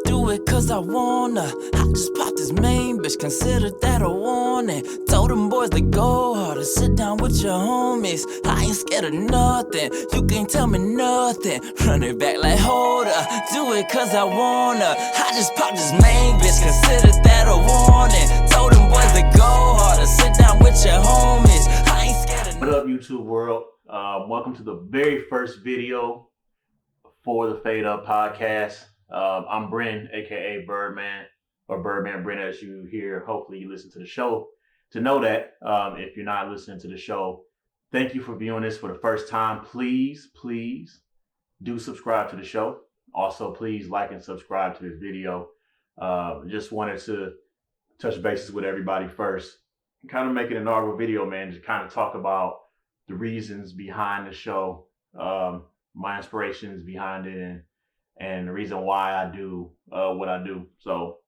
do it cause I wanna. I just popped this main bitch, consider that a warning. Told them boys to go harder, sit down with your homies. I ain't scared of nothing, you can't tell me nothing. Run it back like hold up, do it cause I wanna. I just popped this main bitch, consider that a warning. Told them boys to go harder, sit down with your homies. I ain't scared of What up, YouTube world? Welcome to the very first video for the Fade Up podcast. I'm Bryn, aka Birdman, or Birdman Bryn, as you hear. Hopefully, you listen to the show to know that. If you're not listening to the show, thank you for viewing this for the first time. Please do subscribe to the show. Also, please like and subscribe to this video. Just wanted to touch bases with everybody first. Kind of make an inaugural video, man, to kind of talk about the reasons behind the show, my inspirations behind it, and the reason why I do what I do. So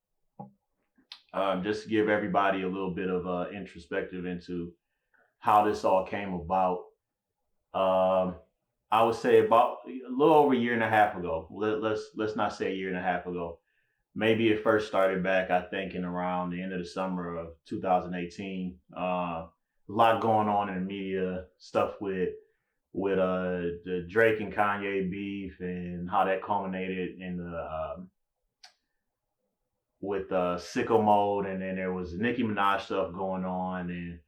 just to give everybody a little bit of introspective into how this all came about. I would say about a little over a year and a half ago. Let's not say a year and a half ago. Maybe it first started back, I think, in around the end of the summer of 2018. A lot going on in the media, stuff with the Drake and Kanye beef and how that culminated in with Sicko Mode, and then there was Nicki Minaj stuff going on. And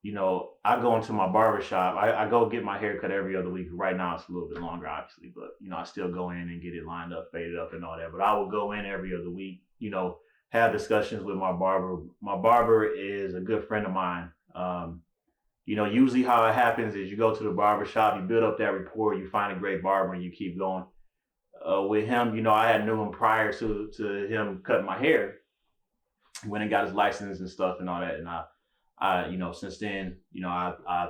you know, I go into my barbershop. I go get my hair cut every other week. Right now it's a little bit longer, obviously, but you know, I still go in and get it lined up, faded up and all that. But I will go in every other week, you know, have discussions with my barber. My barber is a good friend of mine. You know, usually how it happens is you go to the barbershop, you build up that rapport, you find a great barber, and you keep going. With him, you know, I had knew him prior to him cutting my hair. He went and got his license and stuff and all that, and I, you know, since then, you know, I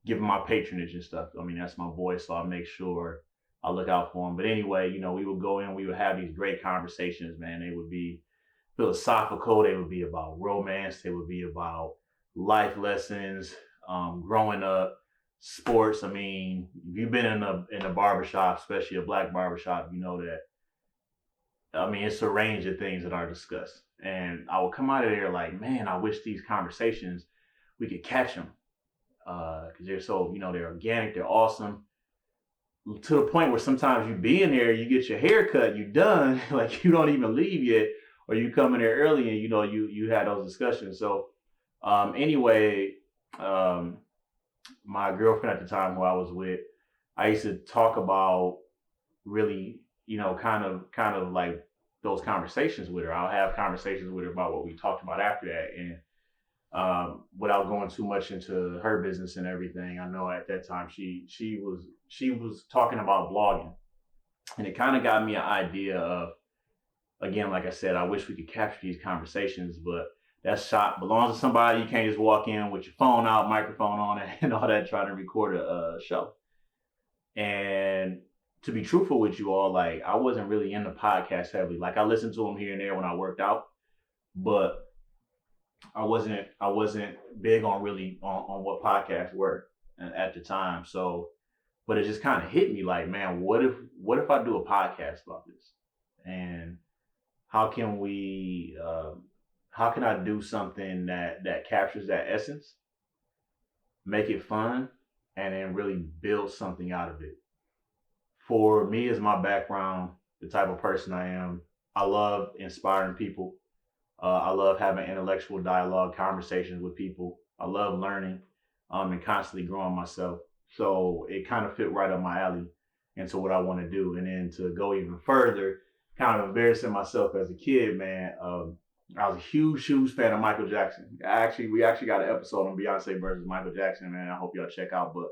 give him my patronage and stuff. I mean, that's my boy, so I make sure I look out for him. But anyway, you know, we would go in, we would have these great conversations, man. They would be philosophical. They would be about romance. They would be about life lessons, growing up, sports. I mean, if you've been in a barbershop, especially a black barbershop, you know that, I mean, it's a range of things that are discussed. And I would come out of there like, man, I wish these conversations, we could catch them. Because they're so, you know, they're organic, they're awesome. To the point where sometimes you be in there, you get your hair cut, you done, like you don't even leave yet, or you come in there early and, you know, you had those discussions. So anyway, my girlfriend at the time who I was with, I used to talk about really, you know, kind of like those conversations with her. I'll have conversations with her about what we talked about after that. And without going too much into her business and everything, I know at that time she was talking about blogging. And it kind of got me an idea of, again, like I said, I wish we could capture these conversations, but that shot belongs to somebody. You can't just walk in with your phone out, microphone on, and all that, trying to record a show. And to be truthful with you all, like I wasn't really into podcasts heavily. Like I listened to them here and there when I worked out, but I wasn't big on really on what podcasts were at the time. So, but it just kind of hit me like, man, what if I do a podcast about this? And how can I do something that captures that essence, make it fun, and then really build something out of it? For me, as my background, the type of person I am, I love inspiring people. I love having intellectual dialogue, conversations with people. I love learning and constantly growing myself. So it kind of fit right up my alley into what I want to do. And then to go even further, kind of embarrassing myself as a kid, man. I was a huge fan of Michael Jackson. We actually got an episode on Beyonce versus Michael Jackson, man. I hope y'all check out. But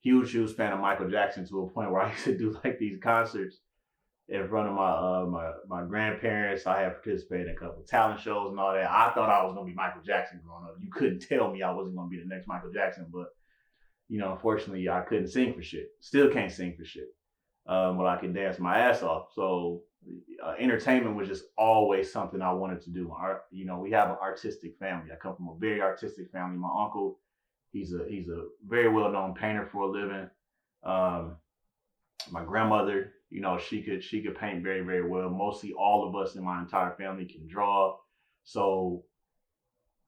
huge fan of Michael Jackson, to a point where I used to do like these concerts in front of my grandparents. I had participated in a couple of talent shows and all that. I thought I was gonna be Michael Jackson growing up. You couldn't tell me I wasn't gonna be the next Michael Jackson, but you know, unfortunately, I couldn't sing for shit. Still can't sing for shit. But I can dance my ass off. So entertainment was just always something I wanted to do. You know, we have an artistic family. I come from a very artistic family. My uncle, he's a very well-known painter for a living. My grandmother, she could paint very, very well. Mostly all of us in my entire family can draw. So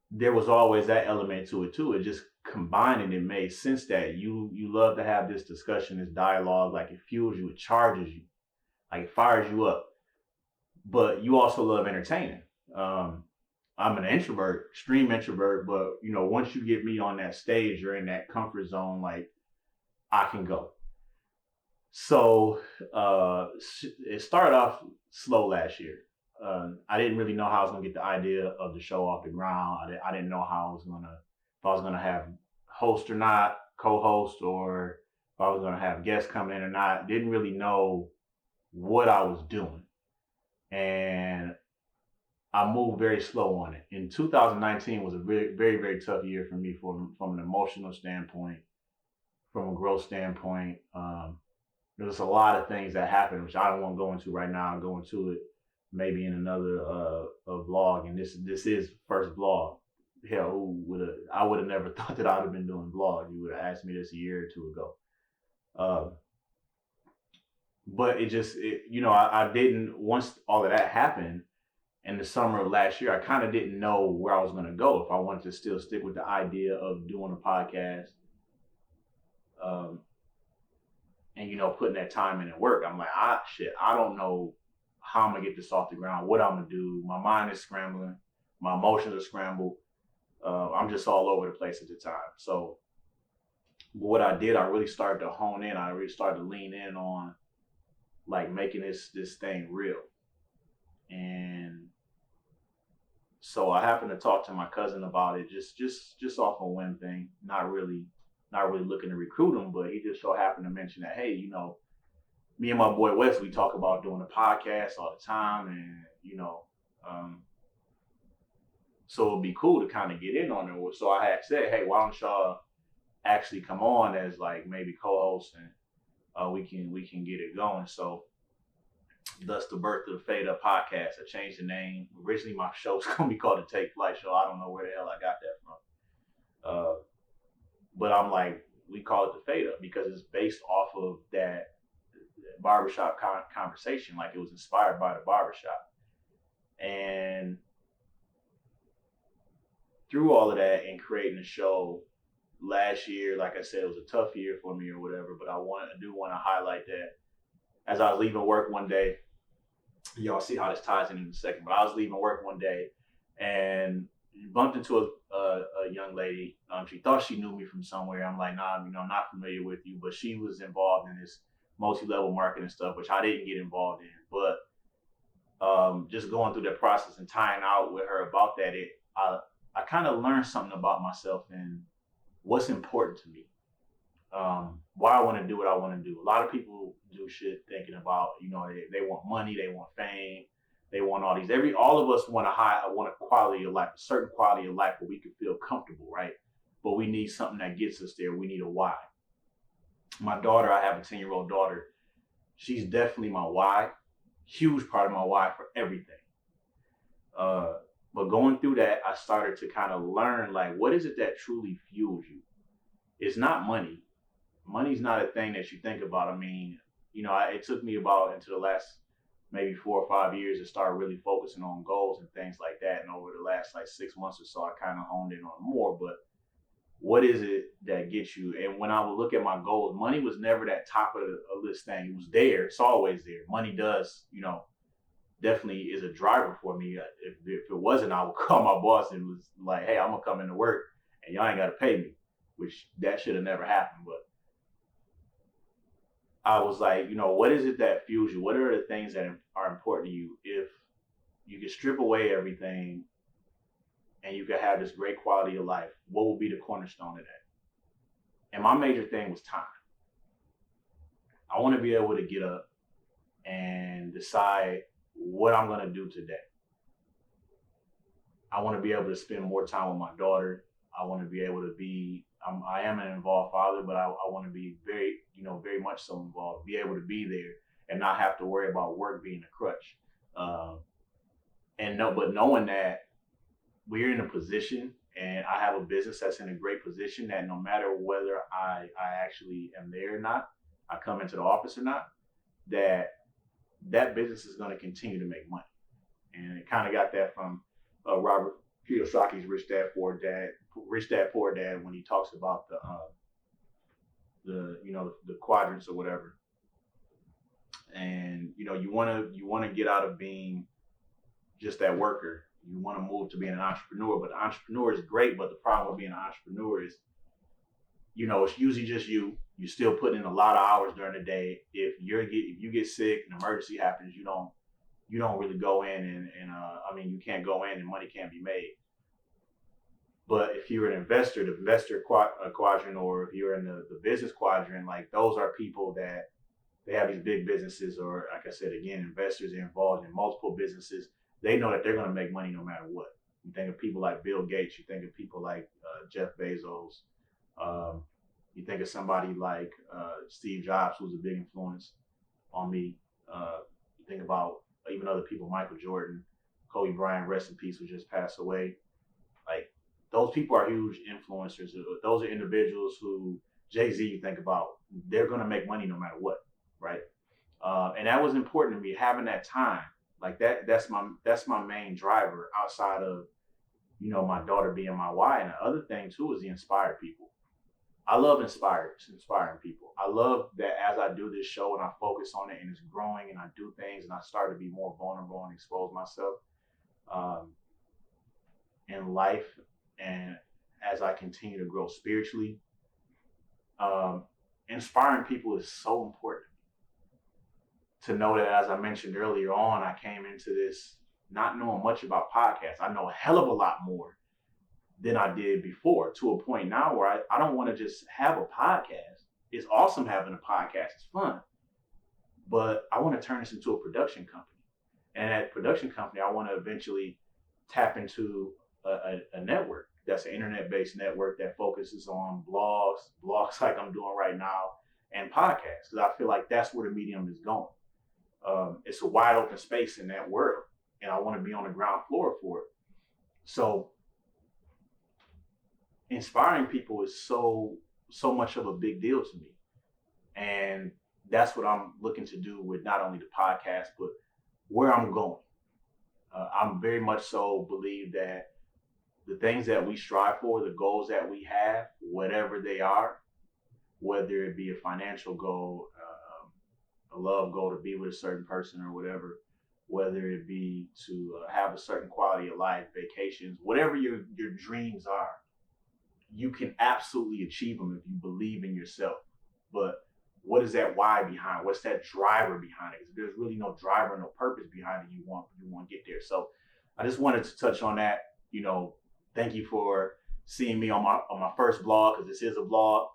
there was always that element to it too. It just combined and it made sense that you love to have this discussion, this dialogue, like it fuels you, it charges you, like it fires you up. But you also love entertaining. Um, I'm an introvert, extreme introvert, but once you get me on that stage, you're in that comfort zone, like I can go. So it started off slow last year. I didn't really know how I was gonna get the idea of the show off the ground. I didn't know how if I was gonna have host or not, co-host, or if I was gonna have guests coming in or not. Didn't really know what I was doing, and I moved very slow on it. In 2019 was a very, very, very tough year for me from an emotional standpoint, from a growth standpoint. There's a lot of things that happened, which I don't want to go into right now. I'll go into it maybe in another vlog. And this is first vlog. Hell, I would have never thought that I'd have been doing vlogs. You would have asked me this a year or two ago. But I didn't, once all of that happened in the summer of last year, I kind of didn't know where I was going to go, if I wanted to still stick with the idea of doing a podcast. And putting that time in and work. I'm like, I don't know how I'm gonna get this off the ground, what I'm gonna do. My mind is scrambling, my emotions are scrambled. I'm just all over the place at the time. So what I did, I really started to hone in. I really started to lean in on like making this thing real. And so I happened to talk to my cousin about it, just off a whim thing, not really looking to recruit him, but he just so happened to mention that, hey, me and my boy Wes, we talk about doing a podcast all the time, and so it'd be cool to kind of get in on it. So I had said, hey, why don't y'all actually come on as like maybe co-hosts, and we can get it going. So thus the birth of the Fade Up podcast. I changed the name. Originally my show was gonna be called the Take Flight Show. I don't know where the hell I got that from. But I'm like, we call it the Fade Up because it's based off of that barbershop conversation. Like it was inspired by the barbershop. And through all of that and creating the show last year, like I said, it was a tough year for me or whatever, but I do want to highlight that as I was leaving work one day, y'all see how this ties in a second, but I was leaving work one day and bumped into a young lady. She thought she knew me from somewhere. I'm like, nah, I'm not familiar with you, but she was involved in this multi-level marketing stuff, which I didn't get involved in. But just going through that process and tying out with her about that, I kind of learned something about myself and what's important to me. Why I want to do what I want to do. A lot of people do shit thinking about, they want money, they want fame, they want all these. All of us want a quality of life, a certain quality of life where we can feel comfortable, right? But we need something that gets us there. We need a why. My daughter, I have a 10-year-old daughter. She's definitely my why. Huge part of my why for everything. But going through that, I started to kind of learn, like, what is it that truly fuels you? It's not money. Money's not a thing that you think about. I mean, it took me about into the last maybe 4 or 5 years to start really focusing on goals and things like that. And over the last like 6 months or so, I kind of honed in on more. But what is it that gets you? And when I would look at my goals, money was never that top of the list thing. It was there. It's always there. Money does, definitely is a driver for me. If it wasn't, I would call my boss and was like, hey, I'm going to come into work and y'all ain't got to pay me, which that should have never happened. But I was like, what is it that fuels you? What are the things that are important to you? If you could strip away everything and you could have this great quality of life, what would be the cornerstone of that? And my major thing was time. I want to be able to get up and decide what I'm going to do today. I want to be able to spend more time with my daughter. I want to be able to I am an involved father, but I want to be very, very much so involved, be able to be there and not have to worry about work being a crutch. But knowing that we're in a position and I have a business that's in a great position that no matter whether I actually am there or not, I come into the office or not, that business is going to continue to make money. And it kind of got that from Robert Kiyosaki's Rich Dad Poor Dad, when he talks about the quadrants or whatever. And you want to get out of being just that worker. You want to move to being an entrepreneur. But the entrepreneur is great, but the problem with being an entrepreneur is, it's usually just you. You're still putting in a lot of hours during the day. If you get sick, an emergency happens, you don't really go in and you can't go in and money can't be made. But if you're an investor, the investor quadrant, or if you're in the business quadrant, like those are people that they have these big businesses, or like I said, again, investors are involved in multiple businesses. They know that they're going to make money no matter what. You think of people like Bill Gates, you think of people like Jeff Bezos, you think of somebody like Steve Jobs, who's a big influence on me. You think about even other people, Michael Jordan, Kobe Bryant, rest in peace, who just passed away. Like, those people are huge influencers. Those are individuals who, Jay-Z, you think about, they're going to make money no matter what, right? And that was important to me, having that time. Like that's my main driver outside of, my daughter being my why. And the other thing too is the inspired people. I love inspiring people. I love that as I do this show and I focus on it and it's growing and I do things and I start to be more vulnerable and expose myself in life, and as I continue to grow spiritually, inspiring people is so important. To know that, as I mentioned earlier on, I came into this not knowing much about podcasts. I know a hell of a lot more than I did before, to a point now where I don't want to just have a podcast. It's awesome having a podcast. It's fun. But I want to turn this into a production company. And at production company, I want to eventually tap into a network that's an internet-based network that focuses on blogs like I'm doing right now, and podcasts, because I feel like that's where the medium is going. It's a wide open space in that world, and I want to be on the ground floor for it. So inspiring people is so much of a big deal to me. And that's what I'm looking to do with not only the podcast, but where I'm going. I'm very much so believe that the things that we strive for, the goals that we have, whatever they are, whether it be a financial goal, a love goal to be with a certain person or whatever, whether it be to have a certain quality of life, vacations, whatever your dreams are, you can absolutely achieve them if you believe in yourself. But what is that why behind? What's that driver behind it? Because there's really no driver, no purpose behind it. You want to get there. So I just wanted to touch on that. Thank you for seeing me on my first vlog, because this is a vlog.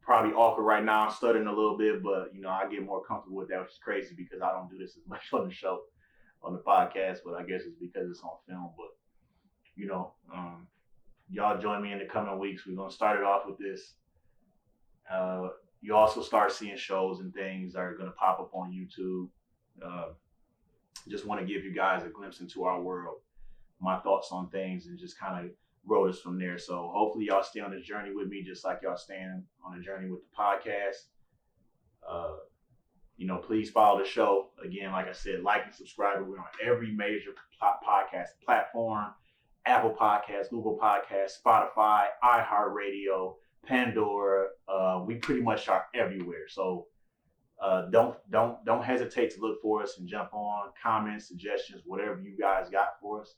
Probably awkward right now. I'm stuttering a little bit, but I get more comfortable with that, which is crazy because I don't do this as much on the show, on the podcast. But I guess it's because it's on film. But y'all join me in the coming weeks. We're gonna start it off with this. You also start seeing shows and things that are gonna pop up on YouTube. Just want to give you guys a glimpse into our world, my thoughts on things, and just kind of grow this from there. So hopefully y'all stay on this journey with me, just like y'all staying on a journey with the podcast. Please follow the show. Again, like I said, like and subscribe. We're on every major podcast platform: Apple Podcasts, Google Podcasts, Spotify, iHeartRadio, Pandora. We pretty much are everywhere. So don't hesitate to look for us and jump on. Comments, suggestions, whatever you guys got for us,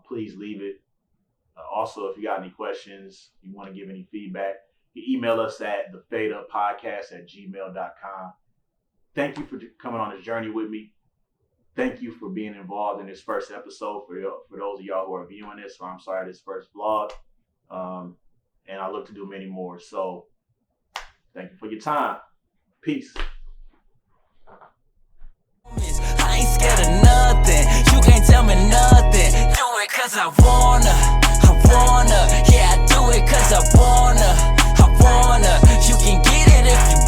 please leave it. Also, if you got any questions, you want to give any feedback, you email us at thefadeupodcast@gmail.com. Thank you for coming on this journey with me. Thank you for being involved in this first episode. For those of y'all who are viewing this, or I'm sorry, this first vlog. And I look to do many more. So thank you for your time. Peace. I ain't scared of nothing. You can't tell me nothing. Do it 'cause I wanna. Yeah, I do it 'cause I wanna. You can get it if you